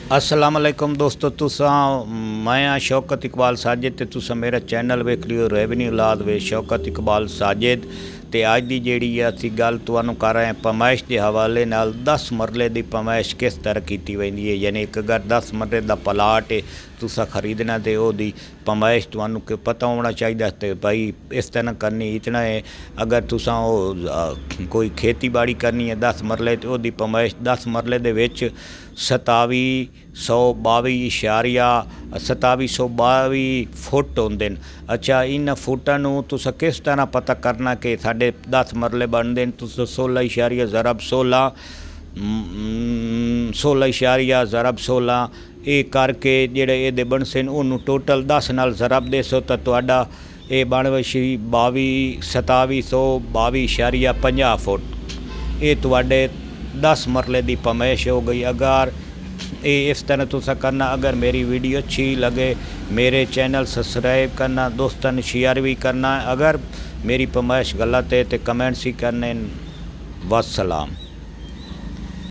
अस्सलाम वालेकुम दोस्तों, तुसा मैं हाँ शौकत इकबाल साजिद ते तुसा मेरा चैनल वेख लियो रेवन्यू औलाद वे शौकत इकबाल साजिद। ते अज की जिहड़ी असीं गल तुहानूं कर रहे हैं पैमाइश के हवाले नाल 10 मरले की पैमाइश किस तरह की वेंदी है। यानी एक अगर 10 मरले का प्लाट है तुसा खरीदना तो ओदी पैमाइश तुहानूं पता होना चाहिए तो भाई इस तरह करनी इतना है। अगर तुसा कोई खेती बाड़ी करनी है 10 मरले तो ओदी पैमाइश 10 मरले दे विच 2722 फुट होंदे न। अच्छा, इन फुटां नूं तुसां किस तरह पता करना कि साढ़े 10 मरले बनते हैं। तुस 16 ज़रब 16 16 ये करके जेड़े ये बनसे उन्होंने टोटल 10 नाल ज़रब देसो तो तुहाडा ये बन वशी 2722 फुट। ये तुहाडे 10 मरले की पैमाइश हो गई। अगर ये इस तरह तुसा करना। अगर मेरी वीडियो अच्छी लगे मेरे चैनल सब्सक्राइब करना, दोस्तों शेयर भी करना। अगर मेरी पैमाइश गलत है तो कमेंट्स ही करने। वस्सलाम।